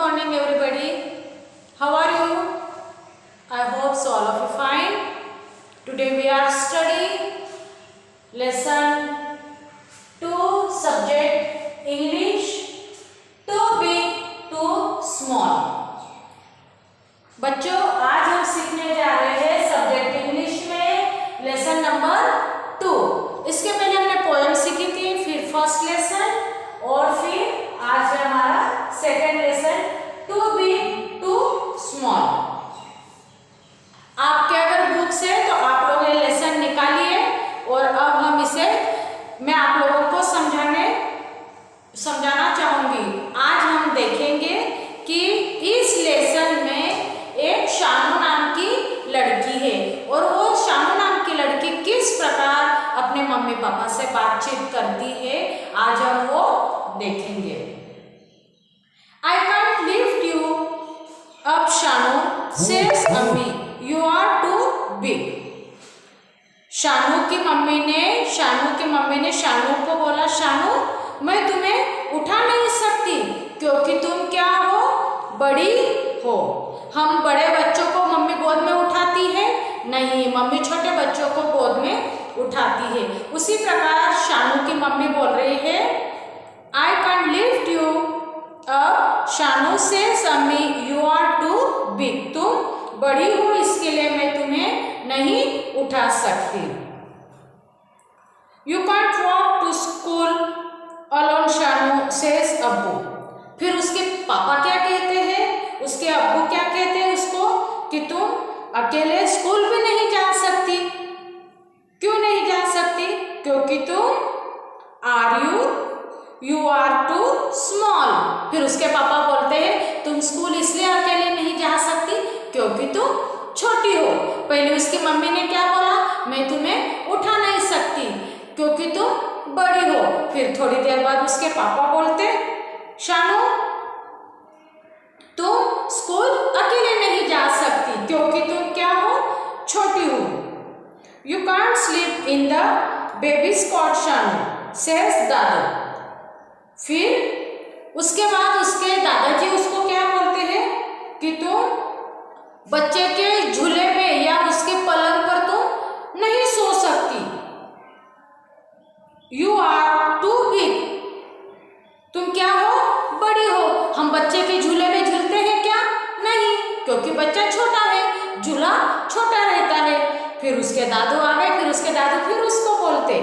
morning everybody. How are you? I hope so all of you fine. Today we are studying lesson 2 subject English, too big to small. बच्चों आज हम सीखने जा रहे हैं subject English में lesson number 2। इसके पहले हमने पोएम सीखी थी, फिर फर्स्ट लेसन और फिर आज है हमारा second lesson too big too small. आपके अगर बुक्स है तो आप लोग ये लेसन निकालिए और अब हम इसे मैं आप लोगों को समझाना चाहूंगी। आज हम देखेंगे कि इस लेसन में एक शानू नाम की लड़की है और वो शानू नाम की लड़की किस प्रकार अपने मम्मी पापा से बातचीत करती है, आज हम वो देखेंगे। I can't lift you up, Shanu, says Ammi. You are too big. Shanu की मम्मी ने शानू को बोला, शानू मैं तुम्हें उठा नहीं सकती क्योंकि तुम क्या हो, बड़ी हो। हम बड़े बच्चों को मम्मी गोद में उठाती है नहीं, मम्मी छोटे बच्चों को गोद में उठाती है। उसी प्रकार शानू की मम्मी बोल रही है, I can't lift you up, Shanu says Ammi, you are too big. तुम बड़ी हो इसके लिए मैं तुम्हें नहीं उठा सकती। You can't walk to school alone, Shanu says अब्बू। फिर उसके पापा क्या कहते हैं, उसके अब्बू क्या कहते हैं उसको कि तुम अकेले स्कूल भी नहीं जा सकती। क्यों नहीं जा सकती? क्योंकि यू आर टू स्मॉल। फिर उसके पापा बोलते हैं तुम स्कूल इसलिए अकेले नहीं जा सकती क्योंकि तुम छोटी हो। पहले उसकी मम्मी ने क्या बोला, मैं तुम्हें उठा नहीं सकती क्योंकि तुम बड़ी हो। फिर थोड़ी देर बाद उसके पापा बोलते, शानू तुम स्कूल अकेले नहीं जा सकती क्योंकि तुम क्या हो, छोटी हो। You can't sleep in the baby's cot, Shanu says Dadu. फिर उसके बाद उसके दादाजी उसको क्या बोलते हैं कि तुम बच्चे के झूले में या उसके पलंग पर तुम नहीं सो सकती। यू आर टू बिग, तुम क्या हो, बड़ी हो। हम बच्चे के झूले में झूलते हैं क्या? नहीं, क्योंकि बच्चा छोटा है, झूला छोटा रहता है। फिर उसके दादू आ गए, फिर उसके दादू फिर उसको बोलते,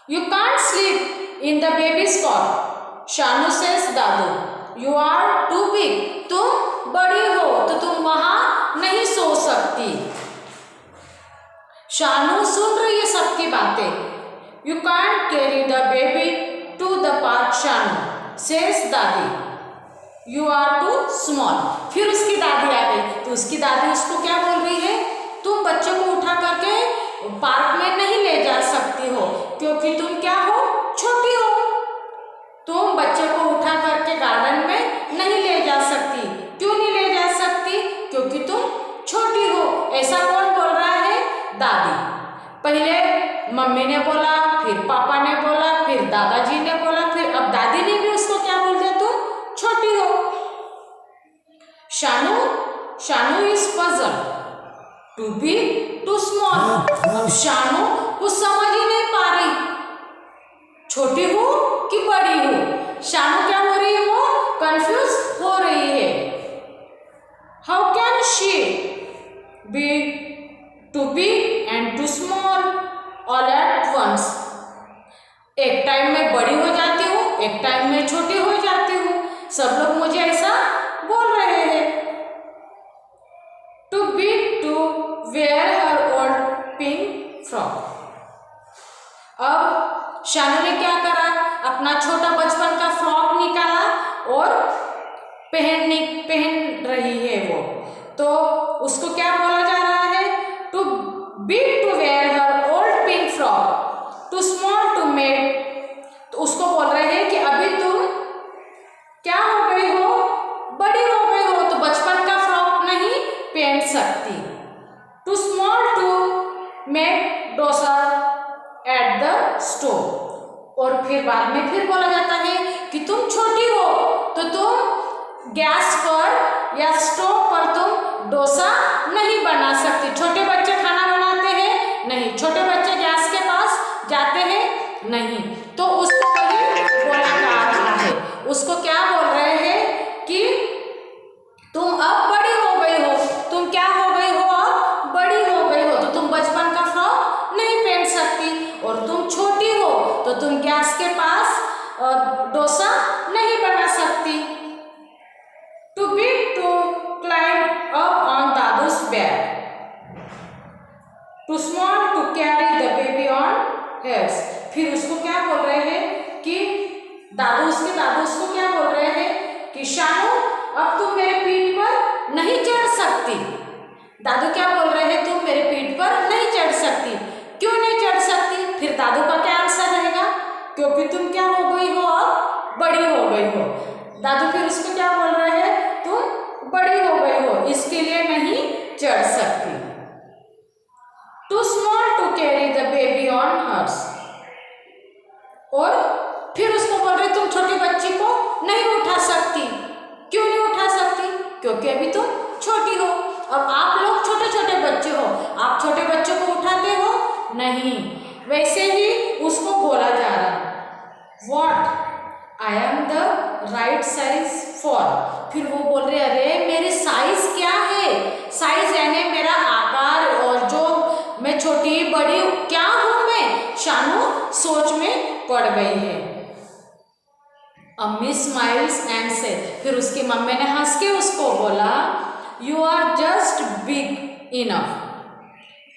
you can't sleep in the baby's cot, Shanu says दादू, यू आर टू बिग, तुम बड़ी हो तो तुम वहां नहीं सो सकती। शानू सुन रही है सबकी बातें। You can't carry the baby to the park, Shanu says दादी, यू आर टू स्मॉल। फिर उसकी दादी आ गई तो उसकी दादी उसको क्या बोल रही है, तुम बच्चे को उठा करके पार्क में नहीं ले जा सकती हो क्योंकि तुम क्या हो, छोटी हो। तुम बच्चे को उठा करके गार्डन में नहीं ले जा सकती। क्यों नहीं ले जा सकती? क्योंकि तुम छोटी हो। ऐसा कौन बोल रहा है? दादी। पहले मम्मी ने बोला, फिर पापा ने बोला, फिर दादाजी ने बोला, फिर अब दादी ने भी उसको क्या बोल दिया, तुम छोटी हो। Shanu is puzzle too big too small. अब शानू कुछ समझ ही नहीं पा रही, छोटी हो कि बड़ी हो। शानू क्या हो रही है, वो कंफ्यूज हो रही है। How can she be too big and too small all at once? एक टाइम में बड़ी हो जाती हूँ, एक टाइम में छोटी हो जाती हूँ। सब लोग मुझे ऐसा बोल रहे हैं। Too big to wear her old pink frock. अब शानू ने क्या करा, अपना छोटा बचपन का फ्रॉक निकाला और पहन रही है वो। तो उसको क्या बोला जा रहा है, too big to wear her old pink frock, too small to made. तो उसको बोल रहे हैं कि अभी तुम क्या हो गई हो, बड़ी हो गई हो, तो बचपन का फ्रॉक नहीं पहन सकती। Too small to make dosa at the stove. और फिर बाद में फिर बोला जाता है कि तुम छोटी हो तो तुम गैस पर या स्टोव पर तुम डोसा नहीं बना सकती। छोटे बच्चे खाना बनाते हैं? नहीं। छोटे बच्चे गैस के पास जाते हैं? नहीं। तो उसको वही बोला जा रहा है। उसको क्या बोल रहे हैं कि तुम अब बड़ी हो गई हो। तुम क्या हो गई हो? अब बड़ी हो गई हो, तो तुम बचपन का फ्रॉक नहीं पहन सकती। और तुम छोटी हो तो तुम गैस के पास डोसा नहीं बना सकती। Too big to climb up on Dadu's back, too small to carry the baby on heads. फिर उसको क्या बोल रहे हैं कि उसके दादू उसको क्या बोल रहे हैं कि शानू अब तुम मेरे पीठ पर नहीं चढ़ सकती। दादू क्या बोल रहे हैं? तुम मेरे पीठ पर नहीं चढ़ सकती। क्यों नहीं चढ़ सकती? फिर दादू का क्या आंसर रहेगा? क्योंकि तुम क्या हो गई हो? अब बड़ी हो गई हो। दादू फिर उसको क्या बोल रहे हैं? तुम बड़ी हो गई हो, इसके लिए नहीं चढ़ सकती। Too small to carry the baby on hers. और फिर उसको बोल रहे तुम छोटी बच्ची को नहीं उठा सकती। क्यों नहीं उठा सकती? क्योंकि अभी तुम छोटी हो। अब आप लोग छोटे छोटे बच्चे हो, आप छोटे बच्चों को उठाते हो? नहीं। वैसे ही उसको बोला जा रहा है what I am the right size for. फिर वो बोल रहे अरे मेरी साइज क्या है? साइज यानी मेरा आकार, और जो मैं छोटी बड़ी क्या हूं मैं? शानू सोच में पड़ गई है। अम्मी स्माइल्स एंड से, फिर उसकी मम्मी ने हंस के उसको बोला you are just big enough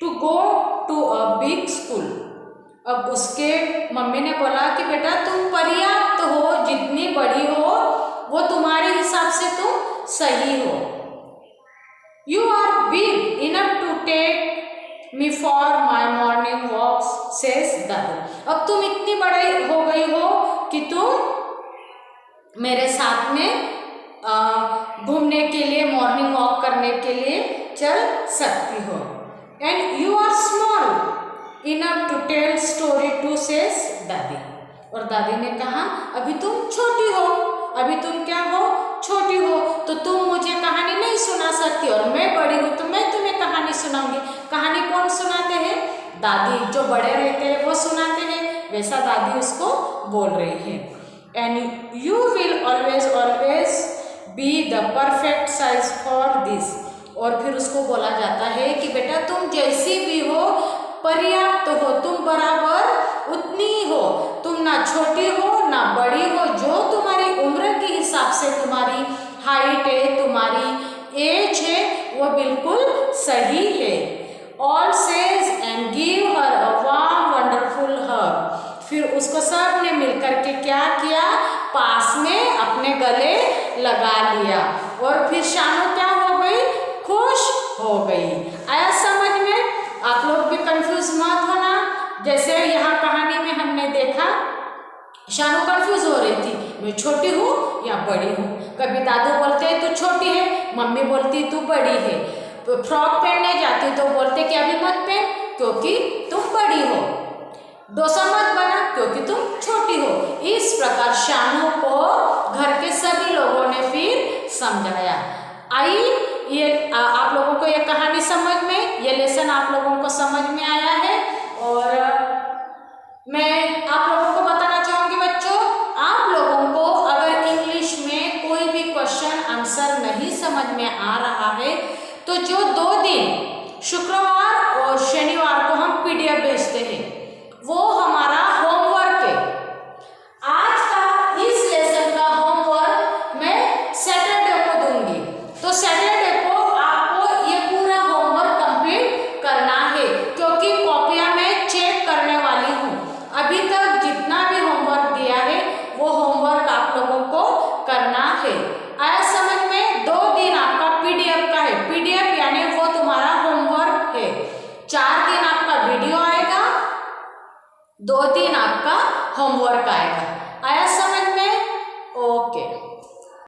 to go to a big school. अब उसके मम्मी ने बोला कि बेटा तुम पर्याप्त हो, जितनी बड़ी हो वो तुम्हारे हिसाब से तुम सही हो। You are big enough to take me for my morning walks says Dadu. अब तुम इतनी बड़ी हो गई हो कि तुम मेरे साथ में घूमने के लिए, मॉर्निंग वॉक करने के लिए चल सकती हो। And you are small enough to tell story to says dadi. और दादी ने कहा अभी तुम छोटी हो, अभी तुम क्या हो? छोटी हो, तो तुम मुझे कहानी नहीं सुना सकती, और मैं बड़ी हूँ तो मैं तुम्हें कहानी सुनाऊंगी। कहानी कौन सुनाते हैं? दादी। जो बड़े रहते हैं वो सुनाते हैं, वैसा दादी उसको बोल रही है। And you will always always be the perfect size for this. और फिर उसको बोला जाता है कि बेटा तुम जैसी भी हो पर्याप्त हो, तुम बराबर उतनी हो, तुम ना छोटी हो ना बड़ी हो, जो तुम्हारी उम्र के हिसाब से तुम्हारी हाइट है, तुम्हारी एज है, वो बिल्कुल सही है। All says and give her a warm wonderful hug. फिर उसको सब ने मिलकर के क्या किया? पास में अपने गले लगा लिया। और फिर शानू क्या हो गई? खुश हो गई। आया समझ में? आप लोग भी कंफ्यूज मत होना। जैसे यहाँ कहानी में हमने देखा शानू कंफ्यूज हो रही थी, मैं छोटी हूँ या बड़ी हूँ। कभी दादू बोलते हैं तू छोटी है, मम्मी बोलती तू बड़ी है। तो फ्रॉक पहनने जाती तो बोलते कि अभी मत पहन क्योंकि तुम बड़ी हो। डोसा मत बना क्योंकि तुम छोटी हो। इस प्रकार शानू को घर के सभी लोगों ने फिर समझाया। आई ये आप लोगों को ये कहानी समझ में, ये लेसन आप लोगों को समझ में आया है। और मैं आप लोगों को बताना चाहूँगी बच्चों, आप लोगों को अगर इंग्लिश में कोई भी क्वेश्चन आंसर नहीं समझ में आ रहा है तो जो 2 दिन शुक्रवार और शनिवार को हम PDF भेजते हैं वो हमारा होमवर्क है। आज का इस लेसन का होमवर्क मैं सैटरडे को दूंगी, तो सैटरडे को आपको ये पूरा होमवर्क कंप्लीट करना है, क्योंकि कॉपियां मैं चेक करने वाली हूँ। अभी तक जितना भी होमवर्क दिया है वो होमवर्क आप लोगों को करना है। आया समझ में? 2 दिन आपका PDF का है। PDF यानी वो तुम्हारा होमवर्क है। 4 दिन आपका वीडियो आएगा, 2 दिन आपका होमवर्क आएगा।